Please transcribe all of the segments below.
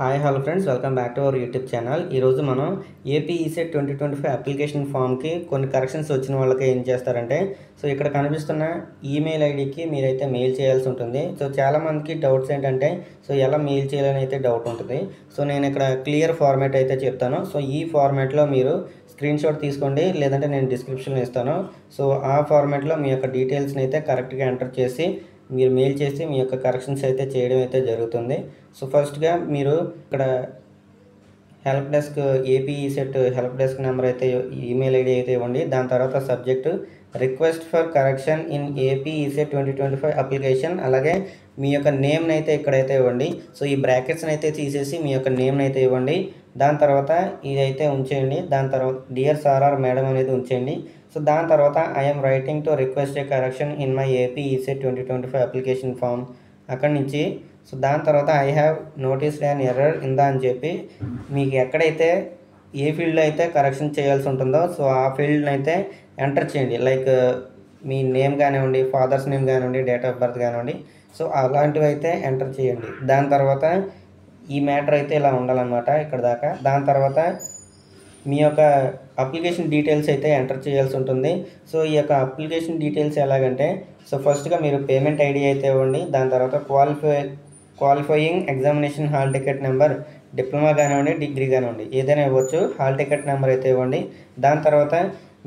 Hi hello friends, welcome back to our YouTube channel. ఈరోజు మనం AP ECET 2025 application ఫామ్కి కొన్ని corrections వచ్చిన వాళ్ళకి ఏం చేస్తారంటే, సో ఇక్కడ కనిపిస్తున్న ఈమెయిల్ ఐడికి మీరైతే మెయిల్ చేయాల్సి ఉంటుంది. సో చాలామందికి డౌట్స్ ఏంటంటే, సో ఎలా మెయిల్ చేయాలని అయితే డౌట్ ఉంటుంది. సో నేను ఇక్కడ క్లియర్ ఫార్మాట్ అయితే చెప్తాను. సో ఈ ఫార్మాట్లో మీరు స్క్రీన్ షాట్ తీసుకోండి, లేదంటే నేను డిస్క్రిప్షన్లో ఇస్తాను. సో ఆ ఫార్మాట్లో మీ యొక్క డీటెయిల్స్ని అయితే కరెక్ట్గా ఎంటర్ చేసి మీరు మెయిల్ చేసి మీ యొక్క కరెక్షన్స్ అయితే చేయడం అయితే జరుగుతుంది. సో ఫస్ట్గా మీరు ఇక్కడ help desk AP ECET help desk number అయితే ఈమెయిల్ ఐడి అయితే ఇవ్వండి. దాని తర్వాత subject request for correction in AP ECET 2025 application, అలాగే మీ యొక్క నేమ్ని అయితే ఇక్కడైతే ఇవ్వండి. సో ఈ బ్రాకెట్స్ని అయితే తీసేసి మీ యొక్క నేమ్ని అయితే ఇవ్వండి. దాని తర్వాత ఇదైతే ఉంచేయండి. దాని తర్వాత డియర్ సార్ ఆర్ మేడం అనేది ఉంచేయండి. సో దాని తర్వాత I'm writing to request a correction in my AP ECET 2025 application form అక్కడి నుంచి. సో దాని తర్వాత I have noticed an error ఇందా అని చెప్పి మీకు ఎక్కడైతే ఏ ఫీల్డ్లో అయితే కరెక్షన్ చేయాల్సి ఉంటుందో సో ఆ ఫీల్డ్ని అయితే ఎంటర్ చేయండి. లైక్ మీ నేమ్ కానివ్వండి, ఫాదర్స్ నేమ్ కానివ్వండి, డేట్ ఆఫ్ బర్త్ కానివ్వండి. సో అలాంటివి అయితే ఎంటర్ చేయండి. దాని తర్వాత ఈ మ్యాటర్ అయితే ఇలా ఉండాలన్నమాట ఇక్కడ దాకా. దాని తర్వాత మీ యొక్క అప్లికేషన్ డీటెయిల్స్ అయితే ఎంటర్ చేయాల్సి ఉంటుంది. సో ఈ యొక్క అప్లికేషన్ డీటెయిల్స్ ఎలాగంటే, సో ఫస్ట్గా మీరు పేమెంట్ ఐడి అయితే ఇవ్వండి. దాని తర్వాత qualifying examination hall ticket number, diploma కానివ్వండి, డిగ్రీ కానివ్వండి, ఏదైనా ఇవ్వచ్చు. హాల్ టికెట్ నెంబర్ అయితే ఇవ్వండి. దాని తర్వాత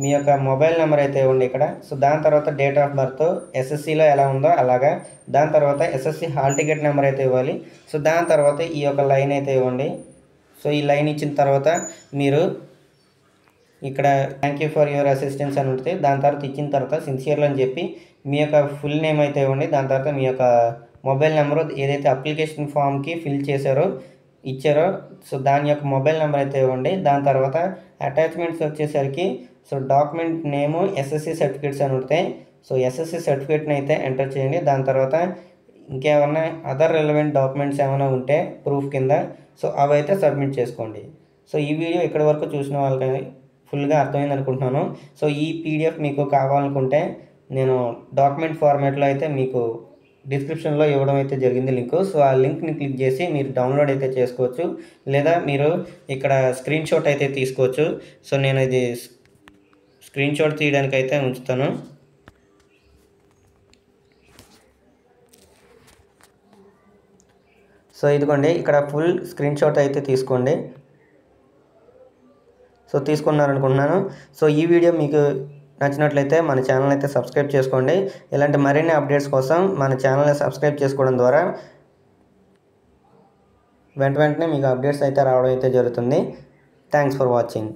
మీ యొక్క మొబైల్ నెంబర్ అయితే ఇవ్వండి ఇక్కడ. సో దాని తర్వాత డేట్ ఆఫ్ బర్త్ ఎస్ఎస్సిలో ఎలా ఉందో అలాగా. దాని తర్వాత ఎస్ఎస్సి హాల్ టికెట్ నెంబర్ అయితే ఇవ్వాలి. సో దాని తర్వాత ఈ యొక్క లైన్ అయితే ఇవ్వండి. సో ఈ లైన్ ఇచ్చిన తర్వాత మీరు ఇక్కడ thank you for your assistance అని ఉంటుంది. దాని తర్వాత ఇచ్చిన తర్వాత సిన్సియర్లు అని చెప్పి మీ యొక్క ఫుల్ నేమ్ అయితే ఇవ్వండి. దాని తర్వాత మీ యొక్క మొబైల్ నెంబరు ఏదైతే అప్లికేషన్ ఫామ్కి ఫిల్ ఇచ్చారో సో దాని యొక్క మొబైల్ నెంబర్ అయితే ఇవ్వండి. దాని తర్వాత అటాచ్మెంట్స్ వచ్చేసరికి సో డాక్యుమెంట్ నేము ఎస్ఎస్సి సర్టిఫికేట్స్ అని ఉంటాయి. సో ఎస్ఎస్సి సర్టిఫికేట్ని అయితే ఎంటర్ చేయండి. దాని తర్వాత ఇంకేమన్నా అదర్ రిలవెంట్ డాక్యుమెంట్స్ ఏమైనా ఉంటే ప్రూఫ్ కింద సో అవి అయితే సబ్మిట్ చేసుకోండి. సో ఈ వీడియో ఇక్కడి వరకు చూసిన వాళ్ళకి ఫుల్గా అర్థమైంది అనుకుంటున్నాను. సో ఈ పీడిఎఫ్ మీకు కావాలనుకుంటే నేను డాక్యుమెంట్ ఫార్మాట్లో అయితే మీకు డిస్క్రిప్షన్లో ఇవ్వడం అయితే జరిగింది లింకు. సో ఆ లింక్ని క్లిక్ చేసి మీరు డౌన్లోడ్ అయితే చేసుకోవచ్చు, లేదా మీరు ఇక్కడ స్క్రీన్ షాట్ అయితే తీసుకోవచ్చు. సో నేను ఇది స్క్రీన్ షాట్ తీయడానికి అయితే ఉంచుతాను. సో ఇదిగోండి, ఇక్కడ ఫుల్ స్క్రీన్ షాట్ అయితే తీసుకోండి. సో తీసుకున్నారనుకుంటున్నాను. సో ఈ వీడియో మీకు నచ్చినట్లయితే మన ఛానల్ అయితే సబ్స్క్రైబ్ చేసుకోండి. ఇలాంటి మరిన్ని అప్డేట్స్ కోసం మన ఛానల్ని సబ్స్క్రైబ్ చేసుకోవడం ద్వారా వెంటనే మీకు అప్డేట్స్ అయితే రావడం అయితే జరుగుతుంది. Thanks for watching.